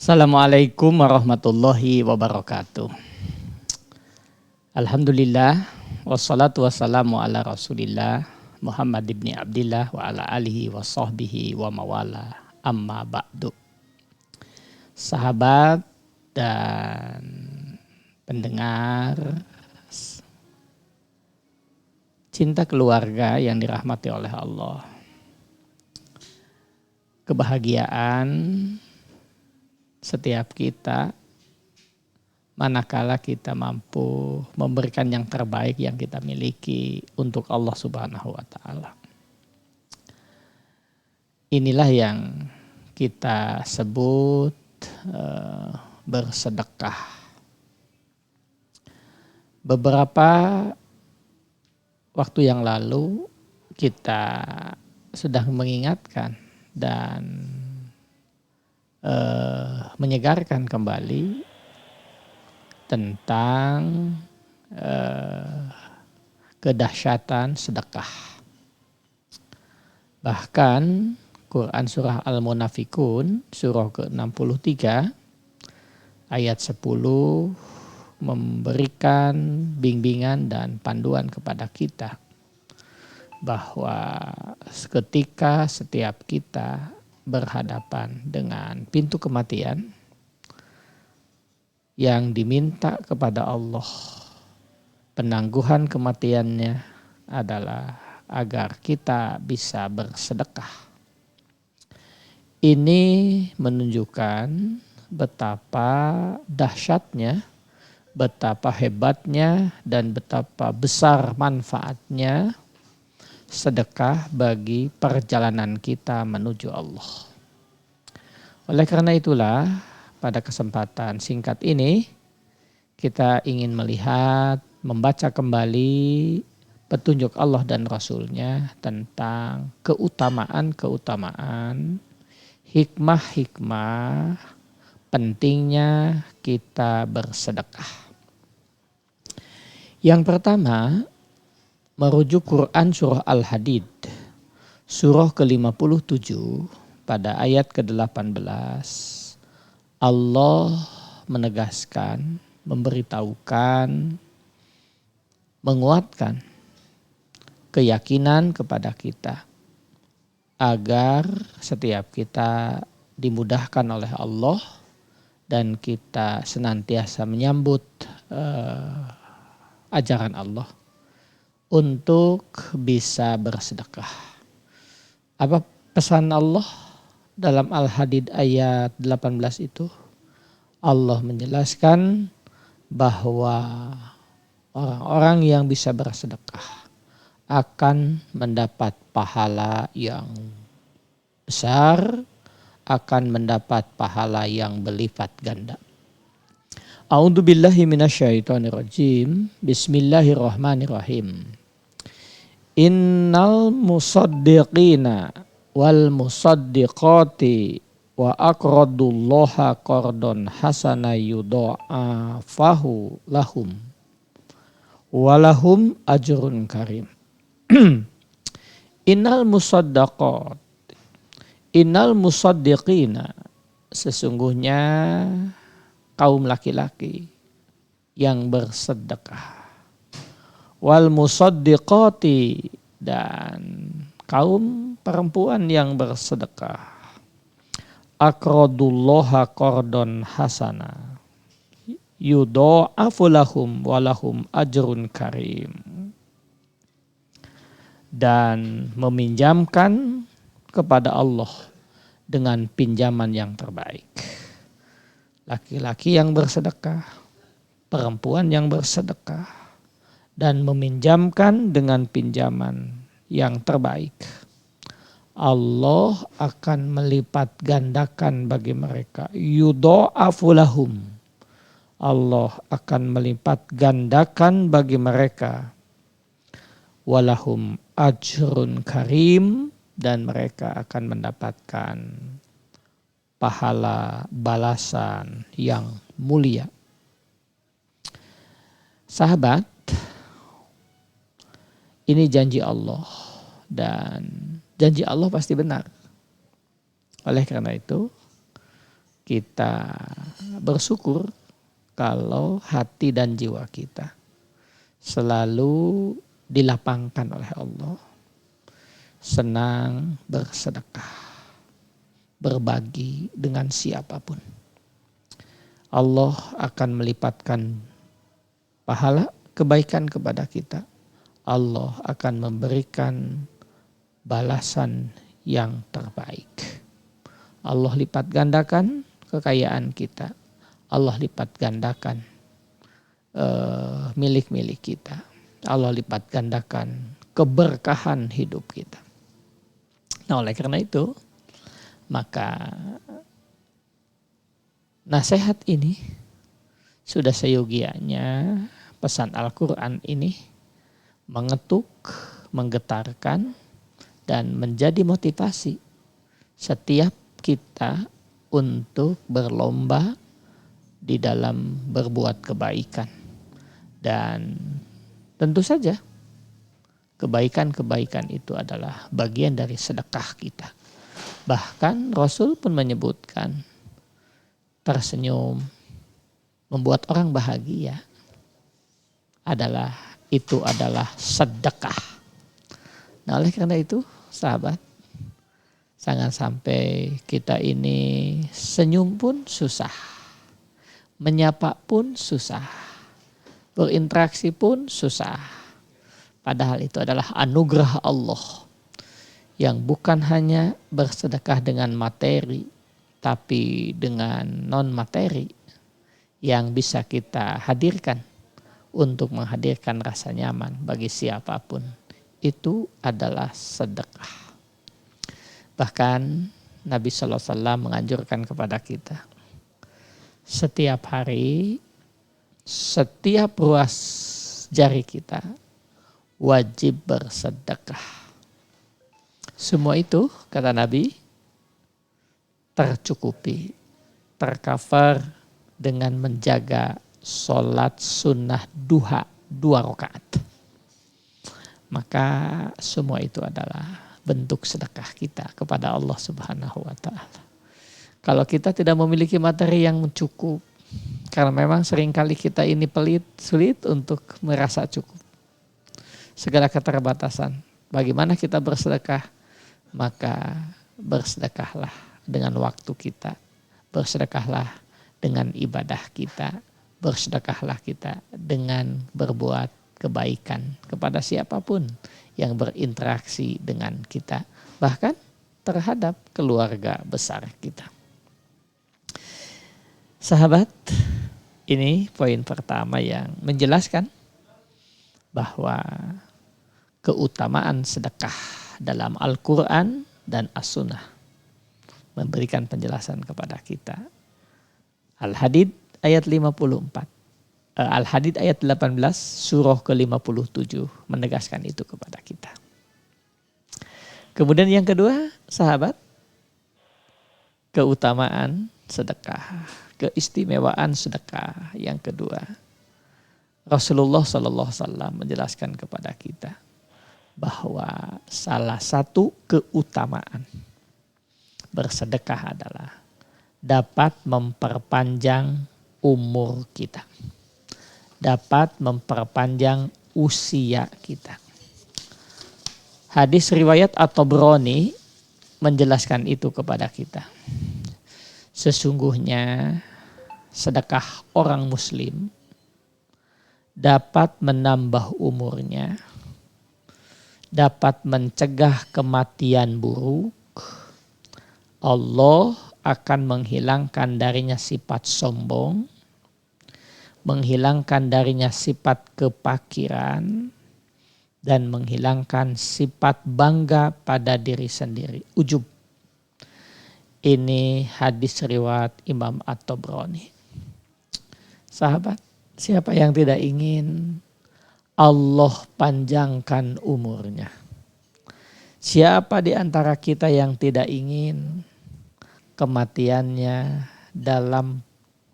Assalamualaikum warahmatullahi wabarakatuh. Alhamdulillah wassalatu wassalamu ala Rasulillah Muhammad ibni Abdillah wa ala alihi wa sahbihi wa mawala amma ba'du. Sahabat dan pendengar cinta keluarga yang dirahmati oleh Allah. Kebahagiaan setiap kita manakala kita mampu memberikan yang terbaik yang kita miliki untuk Allah Subhanahu wa taala. Inilah yang kita sebut bersedekah. Beberapa waktu yang lalu kita sudah mengingatkan dan menyegarkan kembali tentang kedahsyatan sedekah. Bahkan Quran surah Al-Munafikun surah ke-63 ayat 10 memberikan bimbingan dan panduan kepada kita bahwa ketika setiap kita berhadapan dengan pintu kematian, yang diminta kepada Allah penangguhan kematiannya adalah agar kita bisa bersedekah. Ini menunjukkan betapa dahsyatnya, betapa hebatnya, dan betapa besar manfaatnya sedekah bagi perjalanan kita menuju Allah. Oleh karena itulah pada kesempatan singkat ini kita ingin melihat, membaca kembali petunjuk Allah dan Rasul-Nya tentang keutamaan-keutamaan, hikmah-hikmah pentingnya kita bersedekah. Yang pertama, merujuk Quran surah Al-Hadid, surah ke-57 pada ayat ke-18, Allah menegaskan, memberitahukan, menguatkan keyakinan kepada kita agar setiap kita dimudahkan oleh Allah dan kita senantiasa menyambut ajaran Allah untuk bisa bersedekah. Apa pesan Allah dalam Al-Hadid ayat 18 itu? Allah menjelaskan bahwa orang-orang yang bisa bersedekah akan mendapat pahala yang besar, akan mendapat pahala yang berlipat ganda. A'udzubillahi minasyaitonirrajim. Bismillahirrahmanirrahim. Innal musaddiqina wal musaddiqati wa aqradullaha qardon hasana yudha'afahu lahum walahum ajrun karim. Innal musaddiqina, sesungguhnya kaum laki-laki yang bersedekah, wal musaddiqati, dan kaum perempuan yang bersedekah, aqradullaha qardon hasana yudha'afu lahum walahum ajrun karim, dan meminjamkan kepada Allah dengan pinjaman yang terbaik. Laki-laki yang bersedekah, perempuan yang bersedekah, dan meminjamkan dengan pinjaman yang terbaik, Allah akan melipat gandakan bagi mereka. Yudha'afu lahum, Allah akan melipat gandakan bagi mereka. Walahum ajrun karim, dan mereka akan mendapatkan pahala balasan yang mulia. Sahabat, ini janji Allah dan janji Allah pasti benar. Oleh karena itu kita bersyukur kalau hati dan jiwa kita selalu dilapangkan oleh Allah. Senang bersedekah, berbagi dengan siapapun. Allah akan melipatkan pahala kebaikan kepada kita. Allah akan memberikan balasan yang terbaik. Allah lipat gandakan kekayaan kita. Allah lipat gandakan milik-milik kita. Allah lipat gandakan keberkahan hidup kita. Nah, oleh karena itu, maka nasihat ini sudah seyogianya pesan Al-Quran ini mengetuk, menggetarkan, dan menjadi motivasi setiap kita untuk berlomba di dalam berbuat kebaikan. Dan tentu saja kebaikan-kebaikan itu adalah bagian dari sedekah kita. Bahkan Rasul pun menyebutkan tersenyum, membuat orang bahagia adalah sedekah. Nah, oleh karena itu, sahabat, jangan sampai kita ini senyum pun susah, menyapa pun susah, berinteraksi pun susah. Padahal itu adalah anugerah Allah yang bukan hanya bersedekah dengan materi, tapi dengan non-materi yang bisa kita hadirkan untuk menghadirkan rasa nyaman bagi siapapun. Itu adalah sedekah. Bahkan Nabi SAW menganjurkan kepada kita, setiap hari, setiap ruas jari kita wajib bersedekah. Semua itu, kata Nabi, tercukupi, tercover dengan menjaga sholat sunnah duha 2 rakaat. Maka semua itu adalah bentuk sedekah kita kepada Allah Subhanahu wa Ta'ala. Kalau kita tidak memiliki materi yang cukup, karena memang seringkali kita ini pelit, sulit untuk merasa cukup. Segala keterbatasan. Bagaimana kita bersedekah? Maka bersedekahlah dengan waktu kita. Bersedekahlah dengan ibadah kita. Bersedekahlah kita dengan berbuat kebaikan kepada siapapun yang berinteraksi dengan kita. Bahkan terhadap keluarga besar kita. Sahabat, ini poin pertama yang menjelaskan bahwa keutamaan sedekah dalam Al-Quran dan As-Sunnah memberikan penjelasan kepada kita. Al-Hadid ayat 54. Al-Hadid ayat 18 surah ke-57 menegaskan itu kepada kita. Kemudian yang kedua, sahabat, keutamaan sedekah, keistimewaan sedekah yang kedua. Rasulullah SAW menjelaskan kepada kita bahwa salah satu keutamaan bersedekah adalah dapat memperpanjang umur kita. Dapat memperpanjang usia kita. Hadis riwayat At-Tabrani menjelaskan itu kepada kita. Sesungguhnya sedekah orang muslim dapat menambah umurnya, dapat mencegah kematian buruk. Allah akan menghilangkan darinya sifat sombong, menghilangkan darinya sifat kepakiran, dan menghilangkan sifat bangga pada diri sendiri, ujub. Ini hadis riwayat Imam At-Tabrani. Sahabat, siapa yang tidak ingin Allah panjangkan umurnya? Siapa di antara kita yang tidak ingin kematiannya dalam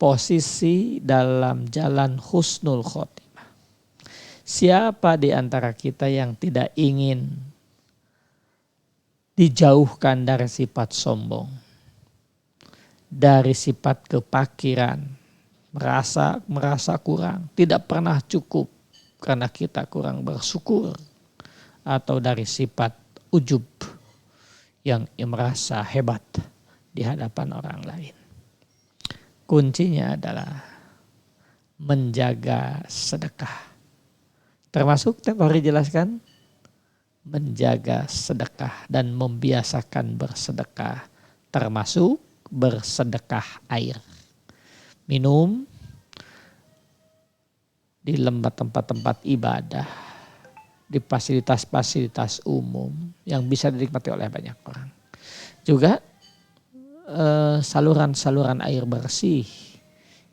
posisi dalam jalan husnul khotimah? Siapa di antara kita yang tidak ingin dijauhkan dari sifat sombong, dari sifat kepakiran, merasa kurang, tidak pernah cukup karena kita kurang bersyukur, atau dari sifat ujub yang merasa hebat di hadapan orang lain. Kuncinya adalah menjaga sedekah. Termasuk tempo hari jelaskan, menjaga sedekah dan membiasakan bersedekah, termasuk bersedekah air. Minum di tempat-tempat ibadah, di fasilitas-fasilitas umum yang bisa dinikmati oleh banyak orang. Juga saluran-saluran air bersih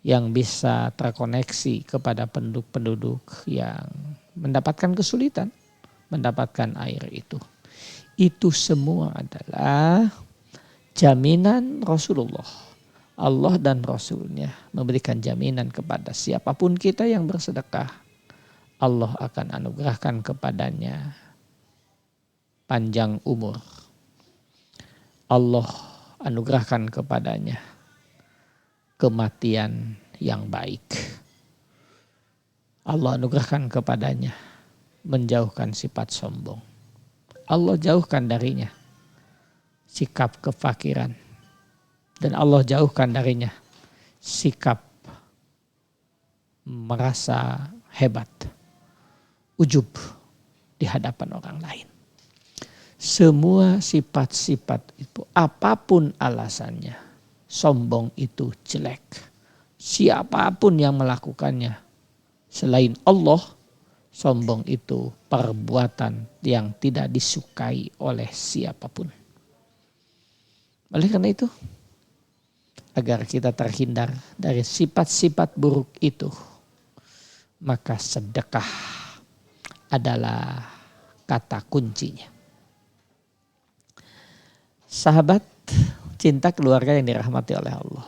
yang bisa terkoneksi kepada penduduk-penduduk yang mendapatkan kesulitan mendapatkan air itu. Itu semua adalah jaminan Rasulullah. Allah dan Rasulnya memberikan jaminan kepada siapapun kita yang bersedekah. Allah akan anugerahkan kepadanya panjang umur. Allah anugerahkan kepadanya kematian yang baik. Allah anugerahkan kepadanya menjauhkan sifat sombong. Allah jauhkan darinya sikap kefakiran. Dan Allah jauhkan darinya sikap merasa hebat, ujub di hadapan orang lain. Semua sifat-sifat itu, apapun alasannya, sombong itu jelek. Siapapun yang melakukannya selain Allah, sombong itu perbuatan yang tidak disukai oleh siapapun. Oleh karena itu, agar kita terhindar dari sifat-sifat buruk itu, maka sedekah adalah kata kuncinya. Sahabat cinta keluarga yang dirahmati oleh Allah.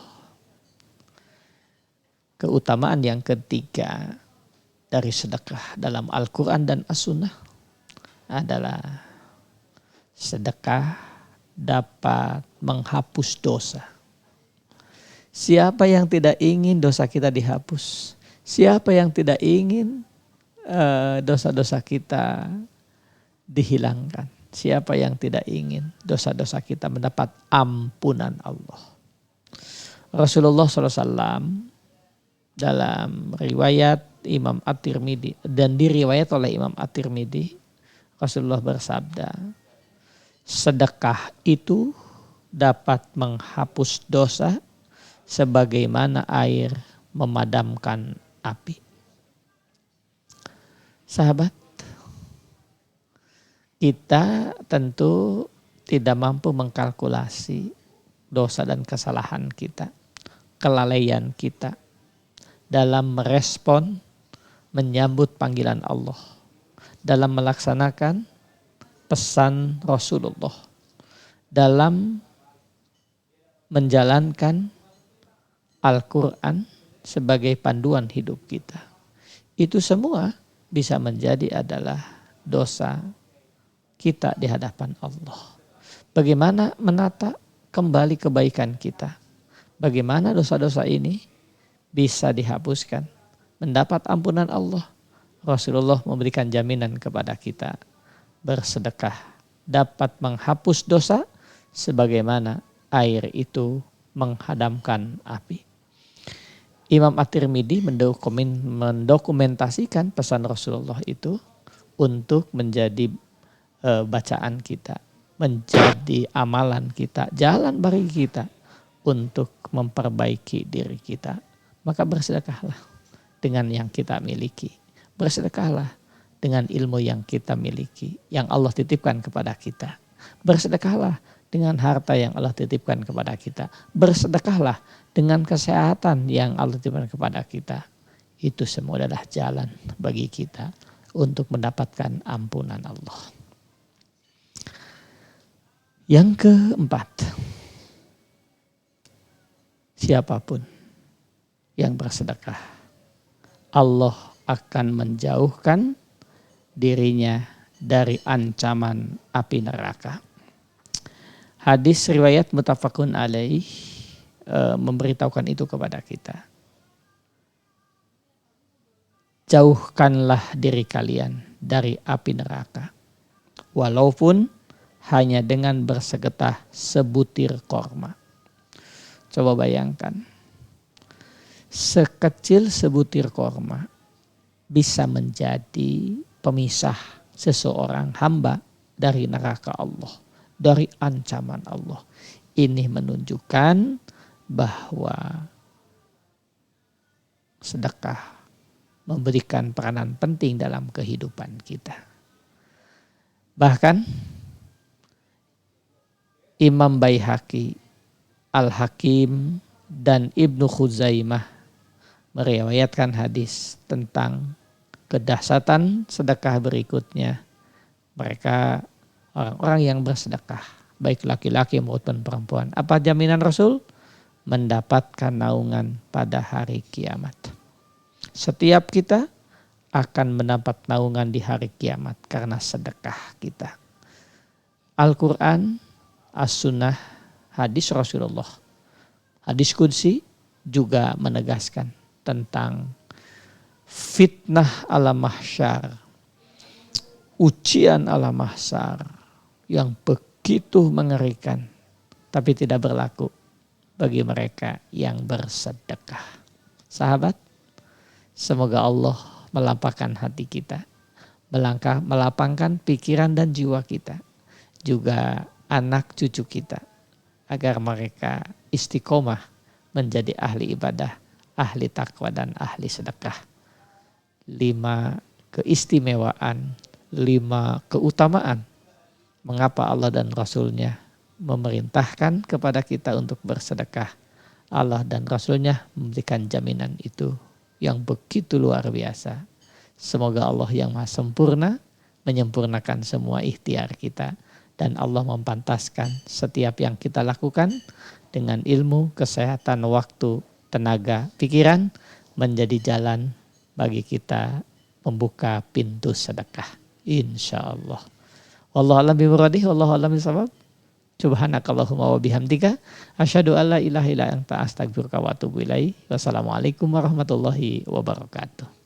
Keutamaan yang ketiga dari sedekah dalam Al-Quran dan As-Sunnah adalah sedekah dapat menghapus dosa. Siapa yang tidak ingin dosa kita dihapus? Siapa yang tidak ingin dosa-dosa kita dihilangkan? Siapa yang tidak ingin dosa-dosa kita mendapat ampunan Allah? Rasulullah SAW dalam riwayat Imam At-Tirmidzi dan diriwayat oleh Imam At-Tirmidzi, Rasulullah bersabda, sedekah itu dapat menghapus dosa sebagaimana air memadamkan api. Sahabat, kita tentu tidak mampu mengkalkulasi dosa dan kesalahan kita, kelalaian kita dalam merespon, menyambut panggilan Allah, dalam melaksanakan pesan Rasulullah, dalam menjalankan Al-Quran sebagai panduan hidup kita. Itu semua bisa menjadi adalah dosa kita di hadapan Allah. Bagaimana menata kembali kebaikan kita? Bagaimana dosa-dosa ini bisa dihapuskan, mendapat ampunan Allah? Rasulullah memberikan jaminan kepada kita, bersedekah dapat menghapus dosa sebagaimana air itu menghadamkan api. Imam At-Tirmidzi mendokumentasikan pesan Rasulullah itu untuk menjadi bacaan kita, menjadi amalan kita, jalan bagi kita untuk memperbaiki diri kita. Maka bersedekahlah dengan yang kita miliki. Bersedekahlah dengan ilmu yang kita miliki, yang Allah titipkan kepada kita. Bersedekahlah dengan harta yang Allah titipkan kepada kita. Bersedekahlah dengan kesehatan yang Allah titipkan kepada kita. Itu semua adalah jalan bagi kita untuk mendapatkan ampunan Allah. Yang keempat, siapapun yang bersedekah, Allah akan menjauhkan dirinya dari ancaman api neraka. Hadis riwayat muttafaqun alaih, memberitahukan itu kepada kita. Jauhkanlah diri kalian dari api neraka, walaupun hanya dengan bersegetah sebutir korma. Coba bayangkan, sekecil sebutir korma bisa menjadi pemisah seseorang hamba dari neraka Allah, dari ancaman Allah. Ini menunjukkan bahwa sedekah memberikan peranan penting dalam kehidupan kita. Bahkan Imam Baihaqi, Al-Hakim, dan Ibnu Khuzaimah meriwayatkan hadis tentang kedahsyatan sedekah berikutnya. Mereka orang-orang yang bersedekah, baik laki-laki maupun perempuan. Apa jaminan Rasul? Mendapatkan naungan pada hari kiamat. Setiap kita akan mendapat naungan di hari kiamat karena sedekah kita. Al-Quran, As-Sunnah, hadis Rasulullah, hadis Qudsi juga menegaskan tentang fitnah ala mahsyar, ujian ala mahsyar yang begitu mengerikan, tapi tidak berlaku bagi mereka yang bersedekah. Sahabat, semoga Allah melapangkan hati kita, melapangkan pikiran dan jiwa kita, juga anak cucu kita, agar mereka istiqomah menjadi ahli ibadah, ahli takwa dan ahli sedekah. 5 keistimewaan, 5 keutamaan mengapa Allah dan Rasulnya memerintahkan kepada kita untuk bersedekah. Allah dan Rasulnya memberikan jaminan itu yang begitu luar biasa. Semoga Allah yang Maha Sempurna menyempurnakan semua ikhtiar kita, dan Allah mempantaskan setiap yang kita lakukan dengan ilmu, kesehatan, waktu, tenaga, pikiran menjadi jalan bagi kita membuka pintu sedekah. Insya Allah. Wallahu a'lam bimuradi, wallahu a'lam bishawab. Subhanakallahumma wa bihamdika asyhadu an la ilaha illa anta astaghfiruka wa atubu ilaik. Wassalamualaikum warahmatullahi wabarakatuh.